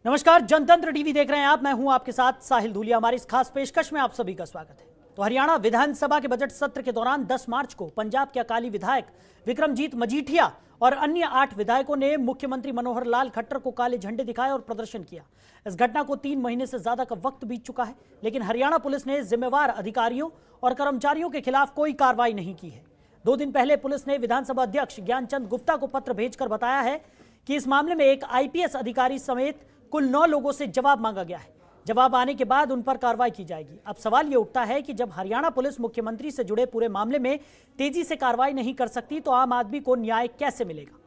नमस्कार, जनतंत्र टीवी देख रहे हैं आप। मैं हूं आपके साथ साहिल धूलिया। हमारी इस खास पेशकश में आप सभी का स्वागत है। तो हरियाणा विधानसभा के बजट सत्र के दौरान 10 मार्च को पंजाब के अकाली विधायक विक्रमजीत मजीठिया और अन्य 8 विधायकों ने मुख्यमंत्री मनोहर लाल खट्टर को काले झंडे दिखाए और प्रदर्शन किया। इस घटना को 3 महीने से ज्यादा का वक्त बीत चुका है, लेकिन हरियाणा पुलिस ने जिम्मेवार अधिकारियों और कर्मचारियों के खिलाफ कोई कार्रवाई नहीं की है। 2 दिन पहले पुलिस ने विधानसभा अध्यक्ष ज्ञानचंद गुप्ता को पत्र भेजकर बताया है कि इस मामले में एक आईपीएस अधिकारी समेत कुल 9 लोगों से जवाब मांगा गया है। जवाब आने के बाद उन पर कार्रवाई की जाएगी। अब सवाल ये उठता है कि जब हरियाणा पुलिस मुख्यमंत्री से जुड़े पूरे मामले में तेजी से कार्रवाई नहीं कर सकती, तो आम आदमी को न्याय कैसे मिलेगा?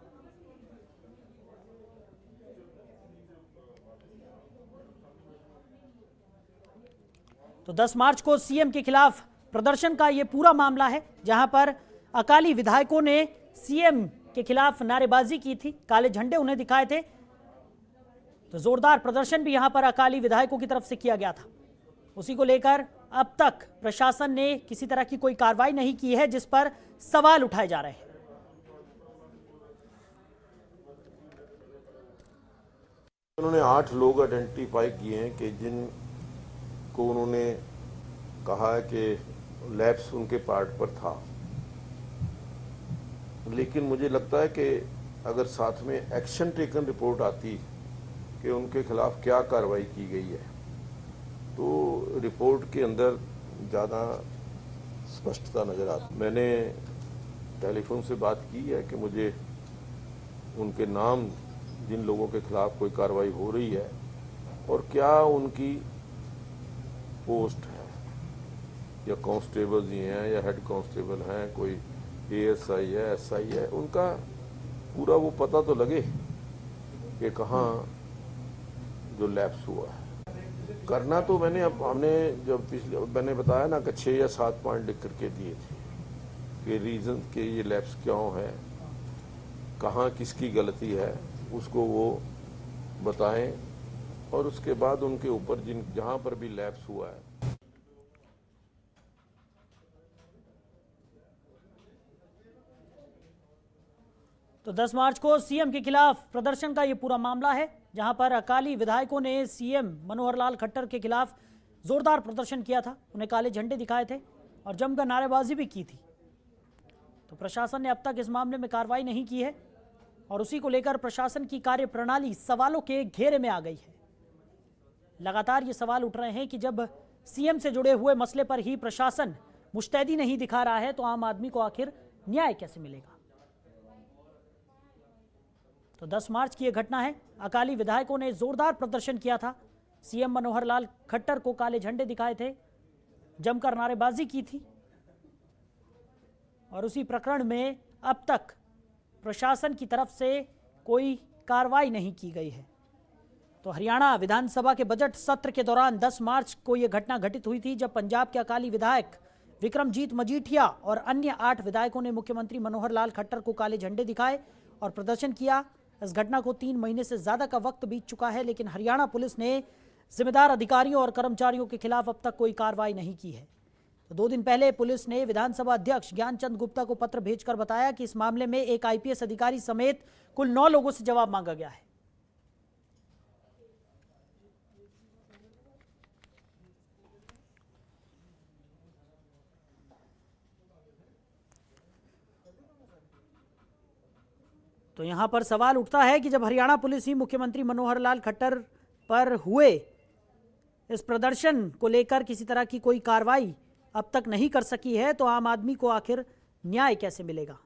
तो 10 मार्च को सीएम के खिलाफ प्रदर्शन का यह पूरा मामला है, जहां पर अकाली विधायकों ने सीएम के खिलाफ नारेबाजी की थी, काले झंडे उन्हें दिखाए थे। तो जोरदार प्रदर्शन भी यहां पर अकाली विधायकों की तरफ से किया गया था। उसी को लेकर अब तक प्रशासन ने किसी तरह की कोई कार्रवाई नहीं की है, जिस पर सवाल उठाए जा रहे हैं। उन्होंने 8 लोग आइडेंटिफाई किए हैं कि जिनको उन्होंने कहा है कि लैप्स उनके पार्ट पर था, लेकिन मुझे लगता है कि अगर साथ में एक्शन टेकन रिपोर्ट आती कि उनके खिलाफ क्या कार्रवाई की गई है, तो रिपोर्ट के अंदर ज़्यादा स्पष्टता नज़र आती। मैंने टेलीफोन से बात की है कि मुझे उनके नाम, जिन लोगों के खिलाफ कोई कार्रवाई हो रही है और क्या उनकी पोस्ट है, या कांस्टेबल ही हैं या हेड कांस्टेबल हैं, कोई एएसआई है, एसआई है, उनका पूरा वो पता तो लगे कि कहाँ जो लैप्स हुआ है। करना तो हमने जब पिछले मैंने बताया ना कि 6 या 7 पॉइंट लिख करके दिए थे कि रीजन के ये लैप्स क्यों है, कहाँ किसकी गलती है, उसको वो बताएं और उसके बाद उनके ऊपर जहाँ पर भी लैप्स हुआ है। तो 10 मार्च को सीएम के खिलाफ प्रदर्शन का ये पूरा मामला है, जहां पर अकाली विधायकों ने सीएम मनोहर लाल खट्टर के खिलाफ जोरदार प्रदर्शन किया था, उन्हें काले झंडे दिखाए थे और जमकर नारेबाजी भी की थी। तो प्रशासन ने अब तक इस मामले में कार्रवाई नहीं की है और उसी को लेकर प्रशासन की कार्यप्रणाली सवालों के घेरे में आ गई है। लगातार ये सवाल उठ रहे हैं कि जब सीएम से जुड़े हुए मसले पर ही प्रशासन मुस्तैदी नहीं दिखा रहा है, तो आम आदमी को आखिर न्याय कैसे मिलेगा? तो 10 मार्च की यह घटना है। अकाली विधायकों ने जोरदार प्रदर्शन किया था, सीएम मनोहर लाल खट्टर को काले झंडे दिखाए थे, जमकर नारेबाजी की थी और उसी प्रकरण में अब तक प्रशासन की तरफ से कोई कार्रवाई नहीं की गई है। तो हरियाणा विधानसभा के बजट सत्र के दौरान 10 मार्च को यह घटना घटित हुई थी, जब पंजाब के अकाली विधायक विक्रमजीत मजीठिया और अन्य 8 विधायकों ने मुख्यमंत्री मनोहर लाल खट्टर को काले झंडे दिखाए और प्रदर्शन किया। इस घटना को 3 महीने से ज्यादा का वक्त बीत चुका है, लेकिन हरियाणा पुलिस ने जिम्मेदार अधिकारियों और कर्मचारियों के खिलाफ अब तक कोई कार्रवाई नहीं की है। तो 2 दिन पहले पुलिस ने विधानसभा अध्यक्ष ज्ञानचंद गुप्ता को पत्र भेजकर बताया कि इस मामले में एक आईपीएस अधिकारी समेत कुल 9 लोगों से जवाब मांगा गया है। तो यहां पर सवाल उठता है कि जब हरियाणा पुलिस ही मुख्यमंत्री मनोहर लाल खट्टर पर हुए इस प्रदर्शन को लेकर किसी तरह की कोई कार्रवाई अब तक नहीं कर सकी है, तो आम आदमी को आखिर न्याय कैसे मिलेगा?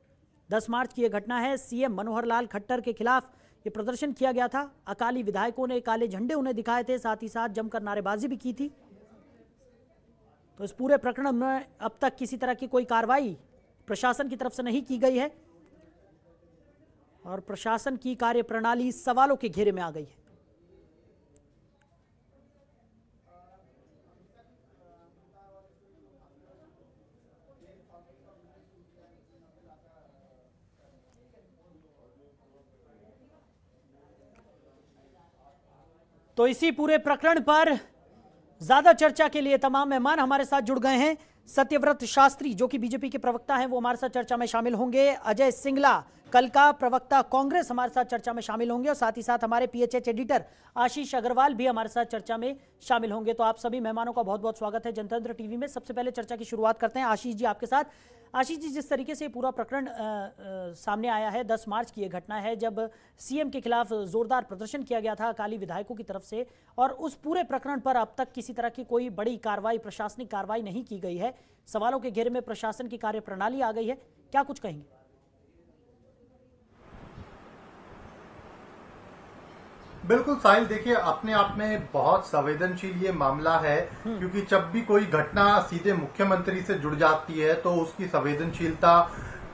10 मार्च की यह घटना है। सीएम मनोहर लाल खट्टर के खिलाफ ये प्रदर्शन किया गया था। अकाली विधायकों ने काले झंडे उन्हें दिखाए थे, साथ ही साथ जमकर नारेबाजी भी की थी। तो इस पूरे प्रकरण में अब तक किसी तरह की कोई कार्रवाई प्रशासन की तरफ से नहीं की गई है और प्रशासन की कार्यप्रणाली सवालों के घेरे में आ गई है। तो इसी पूरे प्रकरण पर ज्यादा चर्चा के लिए तमाम मेहमान हमारे साथ जुड़ गए हैं। सत्यव्रत शास्त्री, जो कि बीजेपी के प्रवक्ता हैं, वो हमारे साथ चर्चा में शामिल होंगे। अजय सिंगला, कल का प्रवक्ता कांग्रेस हमारे साथ चर्चा में शामिल होंगे और साथ ही साथ हमारे पीएचएच एडिटर आशीष अग्रवाल भी हमारे साथ चर्चा में शामिल होंगे। तो आप सभी मेहमानों का बहुत बहुत स्वागत है जनतंत्र टीवी में। सबसे पहले चर्चा की शुरुआत करते हैं आशीष जी आपके साथ। आशीष जी, जिस तरीके से पूरा प्रकरण सामने आया है, 10 मार्च की यह घटना है जब सीएम के खिलाफ जोरदार प्रदर्शन किया गया था अकाली विधायकों की तरफ से, और उस पूरे प्रकरण पर अब तक किसी तरह की कोई बड़ी कार्रवाई, प्रशासनिक कार्रवाई नहीं की गई है। सवालों के घेरे में प्रशासन की कार्यप्रणाली आ गई है, क्या कुछ कहेंगे? बिल्कुल साहिल, देखिए अपने आप में बहुत संवेदनशील ये मामला है, क्योंकि जब भी कोई घटना सीधे मुख्यमंत्री से जुड़ जाती है तो उसकी संवेदनशीलता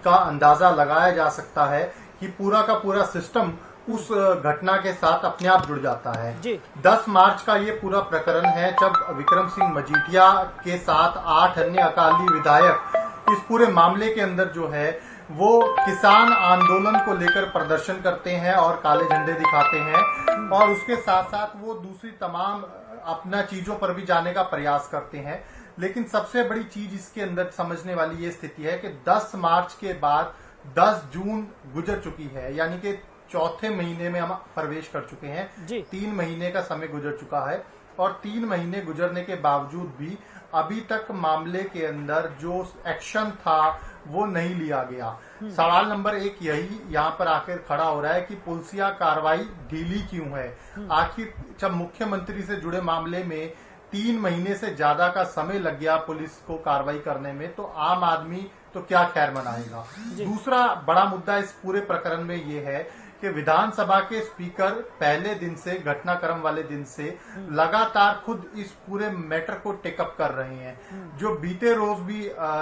का अंदाजा लगाया जा सकता है कि पूरा का पूरा सिस्टम उस घटना के साथ अपने आप जुड़ जाता है। 10 मार्च का ये पूरा प्रकरण है जब विक्रम सिंह मजीठिया के साथ 8 अन्य अकाली विधायक इस पूरे मामले के अंदर जो है वो किसान आंदोलन को लेकर प्रदर्शन करते हैं और काले झंडे दिखाते हैं, और उसके साथ साथ वो दूसरी तमाम अपना चीजों पर भी जाने का प्रयास करते हैं। लेकिन सबसे बड़ी चीज इसके अंदर समझने वाली ये स्थिति है कि 10 मार्च के बाद 10 जून गुजर चुकी है, यानी कि चौथे महीने में हम प्रवेश कर चुके हैं। 3 महीने का समय गुजर चुका है, और 3 महीने गुजरने के बावजूद भी अभी तक मामले के अंदर जो एक्शन था वो नहीं लिया गया। सवाल नंबर 1 यही यहाँ पर आकर खड़ा हो रहा है कि पुलिसिया कार्रवाई ढीली क्यों है। आखिर जब मुख्यमंत्री से जुड़े मामले में 3 महीने से ज्यादा का समय लग गया पुलिस को कार्रवाई करने में, तो आम आदमी तो क्या खैर मनाएगा। दूसरा बड़ा मुद्दा इस पूरे प्रकरण में ये है कि विधानसभा के स्पीकर पहले दिन से, घटनाक्रम वाले दिन से लगातार खुद इस पूरे मैटर को टेकअप कर रहे हैं। जो बीते रोज भी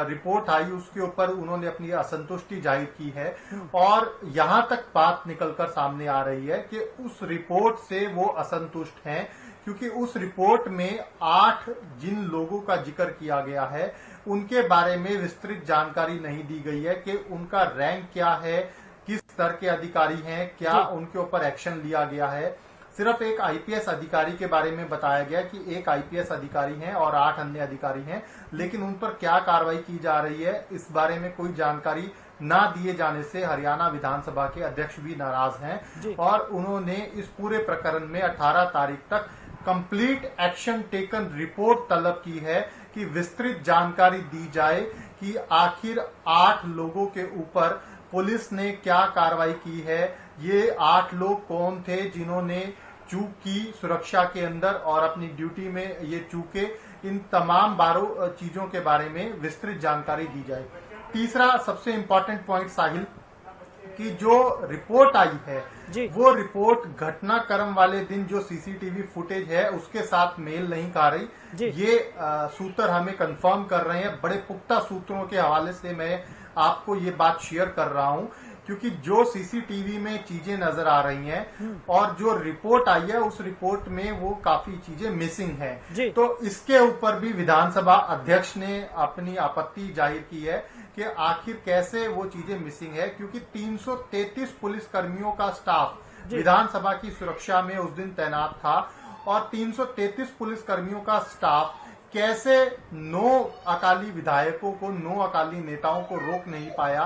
रिपोर्ट आई उसके ऊपर उन्होंने अपनी असंतुष्टि जाहिर की है, और यहां तक बात निकलकर सामने आ रही है कि उस रिपोर्ट से वो असंतुष्ट हैं, क्योंकि उस रिपोर्ट में 8 जिन लोगों का जिक्र किया गया है उनके बारे में विस्तृत जानकारी नहीं दी गई है कि उनका रैंक क्या है, किस स्तर के अधिकारी हैं, क्या उनके ऊपर एक्शन लिया गया है। सिर्फ एक आईपीएस अधिकारी के बारे में बताया गया कि एक आईपीएस अधिकारी हैं और 8 अन्य अधिकारी हैं, लेकिन उन पर क्या कार्रवाई की जा रही है इस बारे में कोई जानकारी ना दिए जाने से हरियाणा विधानसभा के अध्यक्ष भी नाराज हैं, और उन्होंने इस पूरे प्रकरण में 18 तारीख तक कंप्लीट एक्शन टेकन रिपोर्ट तलब की है कि विस्तृत जानकारी दी जाए कि आखिर 8 लोगों के ऊपर पुलिस ने क्या कार्रवाई की है। ये 8 लोग कौन थे जिन्होंने चूक की सुरक्षा के अंदर और अपनी ड्यूटी में ये चूके, इन तमाम 12 चीजों के बारे में विस्तृत जानकारी दी जाए। तीसरा सबसे इम्पोर्टेंट पॉइंट साहिल, कि जो रिपोर्ट आई है वो रिपोर्ट घटनाक्रम वाले दिन जो सीसीटीवी फुटेज है उसके साथ मेल नहीं खा रही। ये सूत्र हमें कंफर्म कर रहे हैं, बड़े पुख्ता सूत्रों के हवाले से मैं आपको ये बात शेयर कर रहा हूं, क्योंकि जो सीसीटीवी में चीजें नजर आ रही हैं और जो रिपोर्ट आई है उस रिपोर्ट में वो काफी चीजें मिसिंग हैं। तो इसके ऊपर भी विधानसभा अध्यक्ष ने अपनी आपत्ति जाहिर की है कि आखिर कैसे वो चीजें मिसिंग है, क्योंकि 333 पुलिस कर्मियों का स्टाफ विधानसभा की सुरक्षा में उस दिन तैनात था, और 333 पुलिस कर्मियों का स्टाफ कैसे 9 अकाली विधायकों को, 9 अकाली नेताओं को रोक नहीं पाया।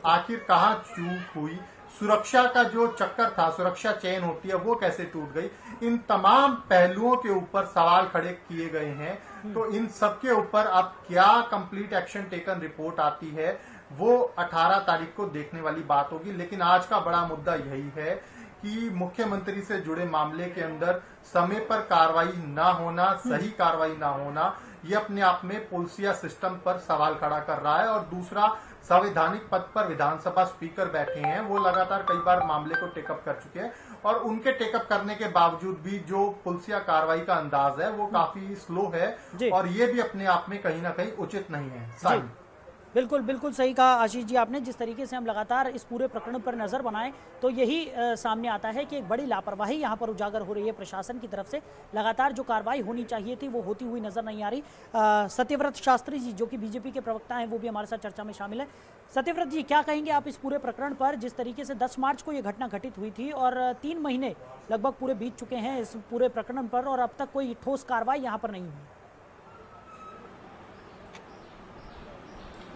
आखिर कहाँ चूक हुई, सुरक्षा का जो चक्कर था, सुरक्षा चेन होती है, वो कैसे टूट गई। इन तमाम पहलुओं के ऊपर सवाल खड़े किए गए हैं। तो इन सब के ऊपर अब क्या कंप्लीट एक्शन टेकन रिपोर्ट आती है वो 18 तारीख को देखने वाली बात होगी। लेकिन आज का बड़ा मुद्दा यही है कि मुख्यमंत्री से जुड़े मामले के अंदर समय पर कार्रवाई ना होना, सही कार्रवाई ना होना, ये अपने आप में पुलिसिया सिस्टम पर सवाल खड़ा कर रहा है। और दूसरा, संवैधानिक पद पर विधानसभा स्पीकर बैठे हैं, वो लगातार कई बार मामले को टेकअप कर चुके हैं, और उनके टेकअप करने के बावजूद भी जो पुलिसिया कार्रवाई का अंदाज है वो काफी स्लो है, और ये भी अपने आप में कहीं ना कहीं उचित नहीं है। बिल्कुल बिल्कुल सही कहा आशीष जी आपने। जिस तरीके से हम लगातार इस पूरे प्रकरण पर नजर बनाएं तो यही सामने आता है कि एक बड़ी लापरवाही यहाँ पर उजागर हो रही है प्रशासन की तरफ से। लगातार जो कार्रवाई होनी चाहिए थी वो होती हुई नजर नहीं आ रही। सत्यव्रत शास्त्री जी जो कि बीजेपी के प्रवक्ता हैं वो भी हमारे साथ चर्चा में शामिल है। सत्यव्रत जी, क्या कहेंगे आप इस पूरे प्रकरण पर? जिस तरीके से 10 मार्च को ये घटना घटित हुई थी और 3 महीने लगभग पूरे बीत चुके हैं इस पूरे प्रकरण पर, और अब तक कोई ठोस कार्रवाई यहाँ पर नहीं हुई।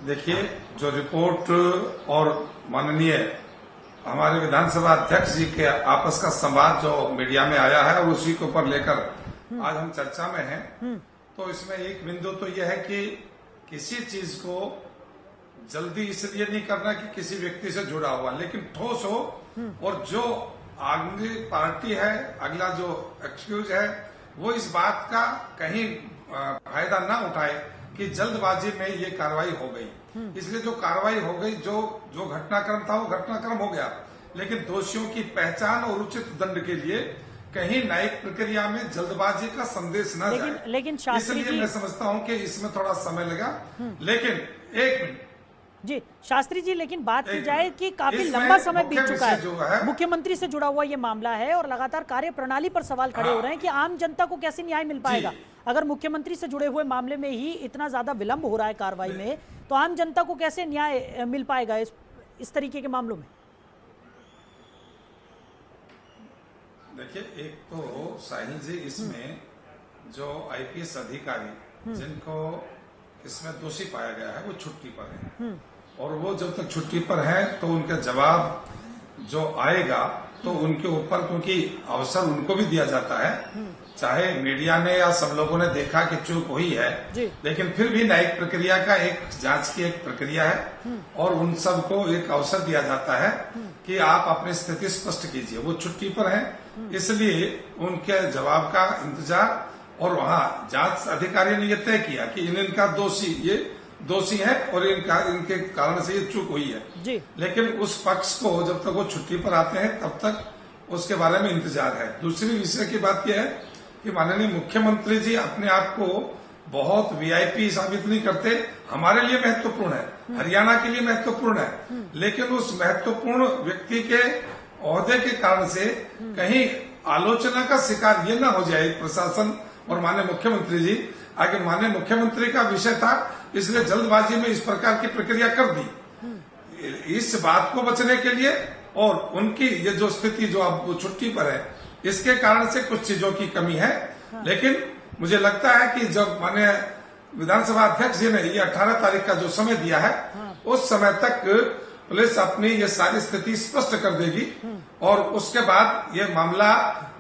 देखिए, जो रिपोर्ट और माननीय हमारे विधानसभा अध्यक्ष जी के आपस का संवाद जो मीडिया में आया है और उसी के ऊपर लेकर आज हम चर्चा में हैं। तो इसमें एक बिंदु तो यह है कि किसी चीज को जल्दी इसलिए नहीं करना कि किसी व्यक्ति से जुड़ा हुआ, लेकिन ठोस हो और जो अगली पार्टी है, अगला जो एक्सक्यूज है, वो इस बात का कहीं फायदा ना उठाए कि जल्दबाजी में ये कार्रवाई हो गई। इसलिए जो कार्रवाई हो गई, जो घटनाक्रम था वो घटनाक्रम हो गया, लेकिन दोषियों की पहचान और उचित दंड के लिए कहीं न्यायिक प्रक्रिया में जल्दबाजी का संदेश न जाए। लेकिन शास्त्री इसलिए जी, मैं समझता हूं कि इसमें थोड़ा समय लगा। लेकिन एक मिनट जी शास्त्री जी, लेकिन बात की एक जाए मिनट। कि काफी इसमें लंबा समय मुख्य बीत चुका विषय जो है, है, मुख्यमंत्री से जुड़ा हुआ ये मामला है और लगातार कार्य प्रणाली पर सवाल खड़े हो रहे हैं कि आम जनता को कैसे न्याय मिल पाएगा। अगर मुख्यमंत्री से जुड़े हुए मामले में ही इतना ज्यादा विलंब हो रहा है कार्रवाई में, तो आम जनता को कैसे न्याय मिल पाएगा इस तरीके के मामलों में? देखिए, एक तो साहिल जी, इसमें जो आईपीएस अधिकारी जिनको इसमें दोषी पाया गया है वो छुट्टी पर है, और वो जब तक छुट्टी पर है तो उनका जवाब जो आएगा तो उनके ऊपर, क्योंकि अवसर उनको भी दिया जाता है, चाहे मीडिया ने या सब लोगों ने देखा कि चूक हुई है, लेकिन फिर भी न्यायिक प्रक्रिया का एक जांच की एक प्रक्रिया है और उन सबको एक अवसर दिया जाता है कि आप अपनी स्थिति स्पष्ट कीजिए। वो छुट्टी पर है, इसलिए उनके जवाब का इंतजार, और वहां जांच अधिकारी ने यह तय किया कि इनका दोषी है और इनके कारण से ये चूक हुई है। लेकिन उस पक्ष को जब तक वो छुट्टी पर आते हैं तब तक उसके बारे में इंतजार है। दूसरी विषय की बात यह है कि माननीय मुख्यमंत्री जी अपने आप को बहुत वीआईपी साबित नहीं करते। हमारे लिए महत्वपूर्ण है, हरियाणा के लिए महत्वपूर्ण है, लेकिन उस महत्वपूर्ण व्यक्ति के ओहदे के कारण से कहीं आलोचना का शिकार ये ना हो जाए प्रशासन और माननीय मुख्यमंत्री जी। आगे माननीय मुख्यमंत्री का विषय था, इसलिए जल्दबाजी में इस प्रकार की प्रक्रिया कर दी। इस बात को बचने के लिए और उनकी ये जो स्थिति जो अब छुट्टी पर है, इसके कारण से कुछ चीजों की कमी है। लेकिन मुझे लगता है कि जब माननीय विधानसभा अध्यक्ष जी ने ये 18 तारीख का जो समय दिया है, उस समय तक पुलिस अपनी ये सारी स्थिति स्पष्ट कर देगी और उसके बाद ये मामला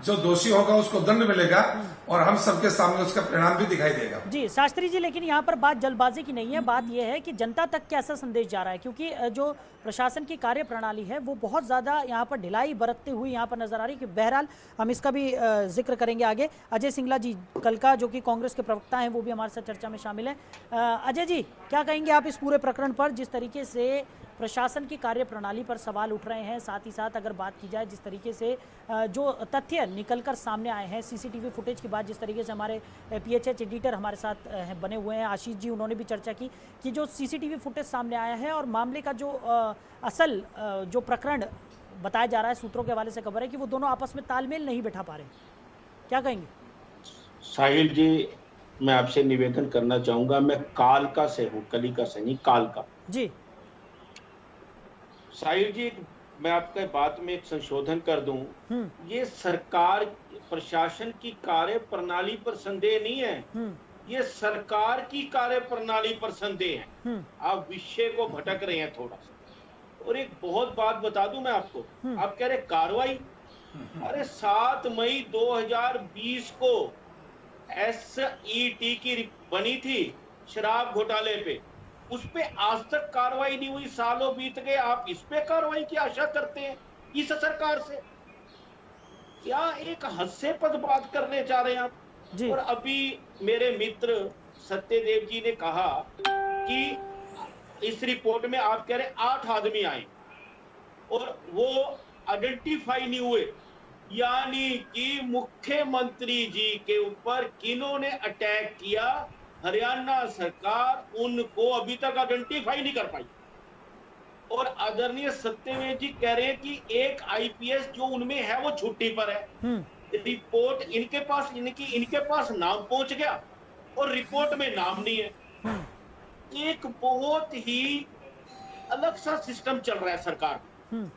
जो दोषी होगा उसको दंड मिलेगा और हम सबके सामने उसका परिणाम भी दिखाई देगा। जी शास्त्री जी, लेकिन यहाँ पर बात जल्दबाजी की नहीं है, बात यह है कि जनता तक कैसा संदेश जा रहा है, क्योंकि जो प्रशासन की कार्य प्रणाली है वो बहुत ज़्यादा यहाँ पर ढिलाई बरतते हुए यहाँ पर नजर आ रही है। कि बहरहाल हम इसका भी जिक्र करेंगे आगे। अजय सिंगला जी कलका, जो कि कांग्रेस के प्रवक्ता हैं, वो भी हमारे साथ चर्चा में शामिल है। अजय जी, क्या कहेंगे आप इस पूरे प्रकरण पर, जिस तरीके से प्रशासन की कार्य प्रणाली पर सवाल उठ रहे हैं, साथ ही साथ अगर बात की जाए जिस तरीके से जो तथ्य निकलकर सामने आए हैं सीसीटीवी फुटेज की बात, जिस तरीके से हमारे पीएचएच एडिटर हमारे साथ बने हुए हैं आशीष जी, उन्होंने भी चर्चा की कि जो सीसीटीवी फुटेज सामने आया है और मामले का जो असल जो प्रकरण बताया जा रहा है, सूत्रों के हवाले से खबर है कि वो दोनों आपस में तालमेल नहीं बैठा पा रहे, क्या कहेंगे? साहिल जी, मैं आपसे निवेदन करना चाहूंगा, मैं कालका से हूँ, कलिका से नहीं, कालका जी। साहिल जी, मैं आपके बात में एक संशोधन कर दूं, ये सरकार प्रशासन की कार्य प्रणाली पर संदेह नहीं है, ये सरकार की कार्य प्रणाली पर संदेह है। आप विषय को भटक रहे हैं थोड़ा सा। और एक बहुत बात बता दूं मैं आपको, आप कह रहे कार्रवाई, अरे 7 मई 2020 को SET की बनी थी शराब घोटाले पे, उस पे आज तक कार्रवाई नहीं हुई, सालों बीत गए, आप इस पे कार्रवाई की आशा करते हैं इस सरकार से? क्या एक हास्यास्पद बात करने जा रहे हैं आप जी। और अभी मेरे मित्र सत्यदेव जी ने कहा कि इस रिपोर्ट में आप कह रहे 8 आदमी आए और वो आइडेंटिफाई नहीं हुए, यानी कि मुख्यमंत्री जी के ऊपर किन्होंने अटैक किया, हरियाणा सरकार उनको अभी तक आइडेंटिफाई नहीं कर पाई। और आदरणीय सत्यदेव जी कह रहे हैं कि एक आईपीएस जो उनमें है वो छुट्टी पर है, रिपोर्ट इनके पास नाम पहुंच गया और रिपोर्ट में नाम नहीं है। एक बहुत ही अलग सा सिस्टम चल रहा है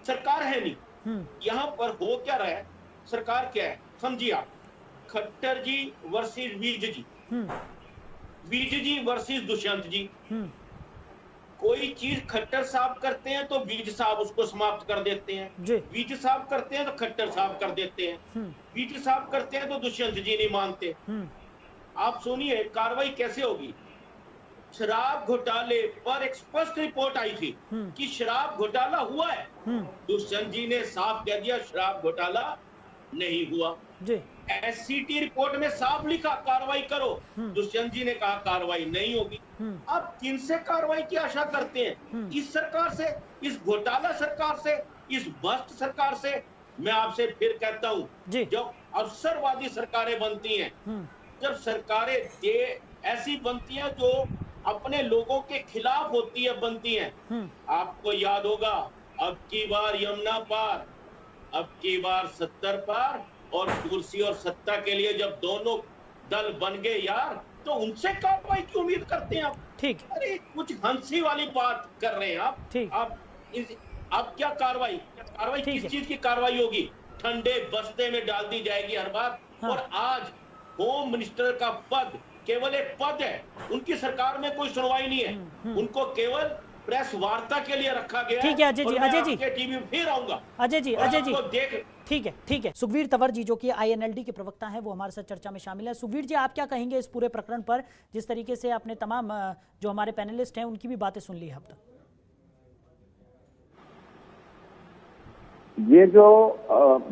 सरकार है नहीं। यहाँ पर हो क्या रहा है, सरकार क्या है समझिए आप, खट्टर जी वर्सेस विज जी, विज जी वर्सेस दुष्यंत जी, कोई चीज खट्टर साहब करते हैं तो बीज साहब उसको समाप्त कर देते हैं, जी। बीज साहब करते हैं तो खट्टर साहब कर देते हैं, बीज साहब करते हैं तो दुष्यंत जी नहीं मानते। आप सुनिए कार्रवाई कैसे होगी। शराब घोटाले पर एक स्पष्ट रिपोर्ट आई थी कि शराब घोटाला हुआ है, दुष्यंत जी ने साफ कह दिया शराब घोटाला नहीं हुआ जी। एससीटी रिपोर्ट में साफ लिखा कार्रवाई करो, दुष्यंत जी ने कहा कार्रवाई नहीं होगी। आप किनसे कार्रवाई की आशा करते हैं? इस सरकार से, इस घोटाला सरकार से, इस भ्रष्ट सरकार से? मैं आपसे फिर कहता हूं, जब अवसरवादी सरकारें बनती हैं, जब सरकारें ऐसी बनती हैं जो अपने लोगों के खिलाफ होती है, बनती हैं, आपको याद होगा अब की बार यमुना पार, अब की बार 70 पार, और कुर्सी और सत्ता के लिए जब दोनों दल बन गए यार, तो उनसे कार्रवाई की उम्मीद करते हैं आप? ठीक। अरे कुछ हंसी वाली बात कर रहे हैं आप। ठीक। अब क्या कार्रवाई किस चीज की कार्रवाई होगी? ठंडे बस्ते में डाल दी जाएगी हर बार। हाँ। और आज होम मिनिस्टर का पद केवल एक पद है, उनकी सरकार में कोई सुनवाई नहीं है, उनको केवल प्रेस वार्ता के लिए रखा गया। ठीक है अजय जी, अजय जी टीवी फिर आऊंगा अजय जी देख। ठीक है। सुखवीर तंवर जी जो कि INLD के प्रवक्ता हैं, वो हमारे साथ चर्चा में शामिल है। सुखवीर जी, आप क्या कहेंगे इस पूरे प्रकरण पर? जिस तरीके से आपने तमाम जो हमारे पैनलिस्ट हैं उनकी भी बातें सुन ली है अब तक। ये जो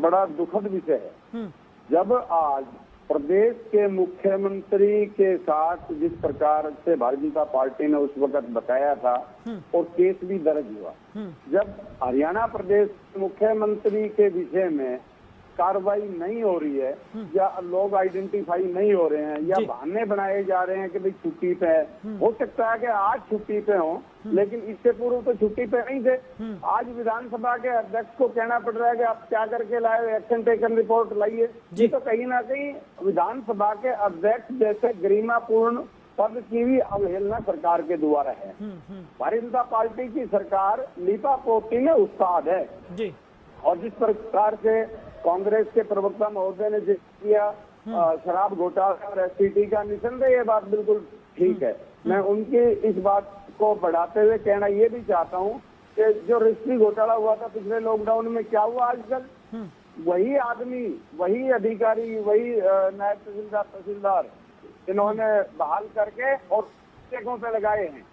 बड़ा दुखद विषय है, जब आज प्रदेश के मुख्यमंत्री के साथ जिस प्रकार से भारतीय जनता पार्टी ने उस वक्त बताया था और केस भी दर्ज हुआ, जब हरियाणा प्रदेश मुख्यमंत्री के विषय में कार्रवाई नहीं हो रही है या लोग आइडेंटिफाई नहीं हो रहे हैं या बहाने बनाए जा रहे हैं कि भाई छुट्टी पे है, हो सकता है कि आज छुट्टी पे हो, लेकिन इससे पूर्व तो छुट्टी पे नहीं थे। आज विधानसभा के अध्यक्ष को कहना पड़ रहा है कि आप क्या करके लाए, एक्शन टेकन रिपोर्ट लाइए। ये तो कहीं ना कहीं विधानसभा के अध्यक्ष जैसे गरिमापूर्ण पद की भी अवहेलना सरकार के द्वारा है। भारतीय जनता पार्टी की सरकार लीपापोती में उस्ताद है जी। और जिस प्रकार से कांग्रेस के प्रवक्ता महोदय ने जिक्र किया शराब घोटाला और SCT का, निसंदेह ये बात बिल्कुल ठीक है। मैं उनकी इस बात को बढ़ाते हुए कहना ये भी चाहता हूँ कि जो रजिस्ट्री घोटाला हुआ था पिछले लॉकडाउन में, क्या हुआ आजकल? वही आदमी, वही अधिकारी, वही नायब तहसीलदार इन्होंने बहाल करके और चेकों पे लगाए हैं।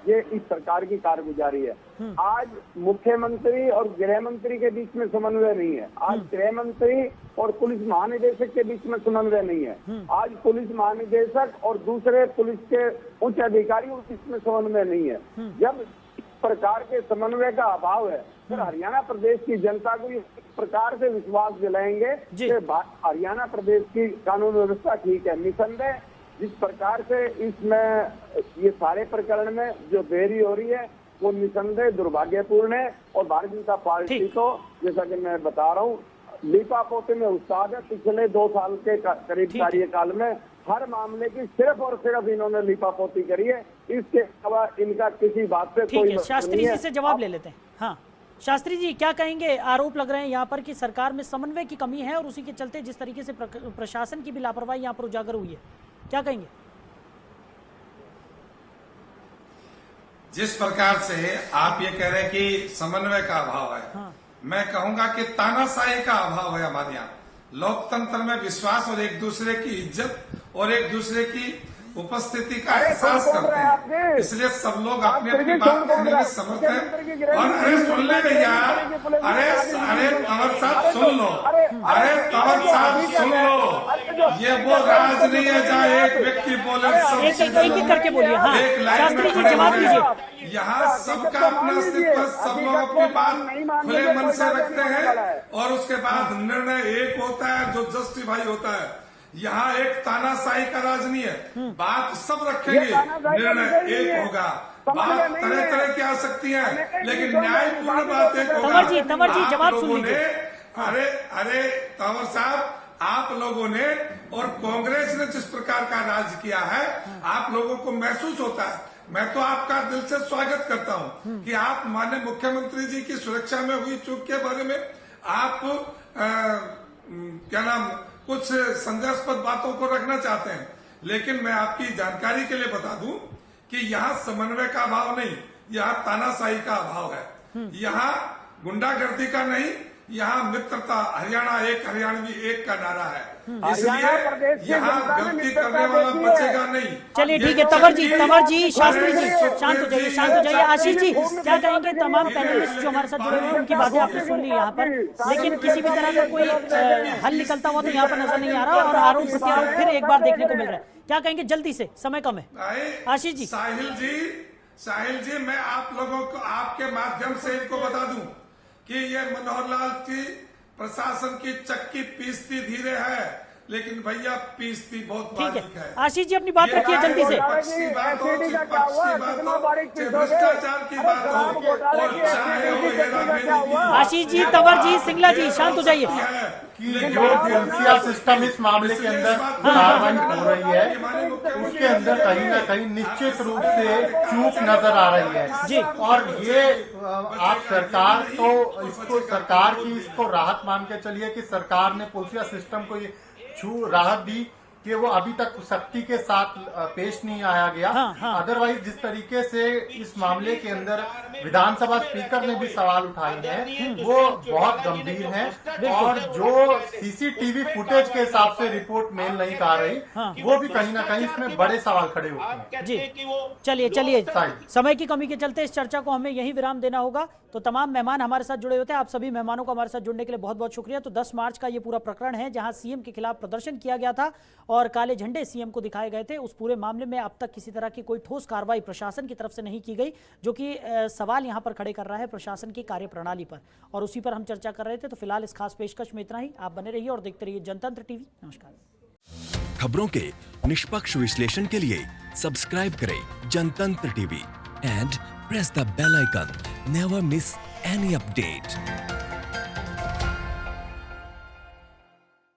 ये इस सरकार की कारगुजारी है। आज मुख्यमंत्री और गृह मंत्री के बीच में समन्वय नहीं है, आज गृह मंत्री और पुलिस महानिदेशक के बीच में समन्वय नहीं है, आज पुलिस महानिदेशक और दूसरे पुलिस के उच्च अधिकारियों के बीच में समन्वय नहीं है। जब इस प्रकार के समन्वय का अभाव है, फिर हरियाणा प्रदेश की जनता को इस प्रकार से विश्वास दिलाएंगे कि हरियाणा प्रदेश की कानून व्यवस्था ठीक है। निसंदेह जिस प्रकार से इसमें ये सारे प्रकरण में जो देरी हो रही है वो निसंदेह दुर्भाग्यपूर्ण है। और भारतीय जनता पार्टी तो जैसा कि मैं बता रहा हूँ लीपापोती में उस्ताद है। पिछले 2 साल के करीब कार्यकाल में हर मामले की सिर्फ और सिर्फ इन्होंने लीपापोती करी है, इसके अलावा इनका किसी बात पे कोई। शास्त्री जी से जवाब ले लेते हैं। हाँ शास्त्री जी, क्या कहेंगे? आरोप लग रहे हैं यहाँ पर कि सरकार में समन्वय की कमी है और उसी के चलते जिस तरीके से प्रशासन की भी लापरवाही यहाँ पर उजागर हुई है, क्या कहेंगे? जिस प्रकार से आप ये कह रहे हैं कि समन्वय का अभाव है, हाँ। मैं कहूंगा कि तानाशाही का अभाव है हमारे यहाँ। लोकतंत्र में विश्वास और एक दूसरे की इज्जत और एक दूसरे की उपस्थिति का एहसास करते हैं, इसलिए सब लोग अपनी अपनी बात कहने में समर्थ है। और अरे सुन ले भैया, अरे तंवर साहब सुन लो, अरे तंवर साहब सुन लो, ये वो राज नहीं है जहाँ एक व्यक्ति बोले एक करके बोलिए। हाँ शास्त्री जी जवाब दीजिए। यहाँ सबका अपना अस्तित्व, सब लोग अपनी बात खुले मन से रखते हैं और उसके बाद निर्णय एक होता है जो जस्टिफाई होता है। यहाँ एक तानाशाही का राज नहीं है, बात सब रखेंगे, निर्णय एक होगा, बात तरह तरह की आ सकती है, लेकिन न्यायपूर्ण बात एक होगा। तंवर जी जवाब सुन लीजिए। अरे तंवर साहब, आप लोगों ने और कांग्रेस ने जिस प्रकार का राज किया है, आप लोगों को महसूस होता है। मैं तो आपका दिल से स्वागत करता हूं कि आप माननीय मुख्यमंत्री जी की सुरक्षा में हुई चूक के बारे में आप क्या नाम कुछ संदेहास्पद बातों को रखना चाहते हैं, लेकिन मैं आपकी जानकारी के लिए बता दूं कि यहाँ समन्वय का अभाव नहीं, यहाँ तानाशाही का अभाव है, यहाँ गुंडागर्दी का नहीं, यहाँ मित्रता, हरियाणा एक हरियाणवी एक का नारा है, इसलिए यहाँ गलती करने वाला बचेगा नहीं। चलिए ठीक है, तंवर जी, शास्त्री जी, शांत हो जाइए। आशीष जी, क्या कहेंगे? तमाम पैनलिस्ट जो हमारे साथ जुड़े हुए हैं उनकी बातें आपने सुन ली यहाँ पर, लेकिन किसी भी तरह का कोई हल निकलता हुआ तो यहाँ पर नजर नहीं आ रहा और आरोप प्रत्यारोप फिर एक बार देखने को मिल रहा है। क्या कहेंगे? जल्दी से, समय कम है। आशीष जी। साहिल जी, मैं आप लोगों को आपके माध्यम से इनको बता दूं कि ये मनोहर लाल की प्रशासन की चक्की पीसती धीरे है, लेकिन भैया पीसती बहुत बारीक है। आशीष जी अपनी बात रखिए जल्दी से। भ्रष्टाचार की बात हो और चाहे हो हेराफेरी। आशीष जी, तंवर जी, सिंगला जी, शांत हो जाइए। कि जो पुलिसिया सिस्टम इस मामले के अंदर कार्रवाई हो रही है उसके अंदर कहीं ना कहीं निश्चित रूप से चूक नजर आ रही है जी। और ये आप सरकार तो इसको सरकार की इसको राहत मान के चलिए कि सरकार ने पुलिसिया सिस्टम को ये राहत दी कि वो अभी तक सख्ती के साथ पेश नहीं आया गया। अदरवाइज जिस तरीके से इस मामले के अंदर विधानसभा स्पीकर ने भी सवाल उठाए हैं वो बहुत गंभीर हैं और जो सीसीटीवी फुटेज के हिसाब से रिपोर्ट मेल नहीं कर रही वो भी कहीं ना कहीं इसमें बड़े सवाल खड़े होते हैं। जी चलिए, समय की कमी के चलते इस चर्चा को हमें यही विराम देना होगा। तो तमाम मेहमान हमारे साथ जुड़े होते हैं, आप सभी मेहमानों को हमारे साथ जुड़ने के लिए बहुत बहुत शुक्रिया। तो 10 मार्च का ये पूरा प्रकरण है जहां सीएम के खिलाफ प्रदर्शन किया गया था और काले झंडे सीएम को दिखाए गए थे। उस पूरे मामले में अब तक किसी तरह की कोई ठोस कार्रवाई प्रशासन की तरफ से नहीं की गई, जो कि सवाल यहां पर खड़े कर रहा है प्रशासन की कार्यप्रणाली पर, और उसी पर हम चर्चा कर रहे थे। तो फिलहाल इस खास पेशकश में इतना ही। आप बने रहिए और देखते रहिए जनतंत्र टीवी। नमस्कार। खबरों के निष्पक्ष विश्लेषण के लिए सब्सक्राइब करें Jantantra TV and press the bell icon. Never miss any update.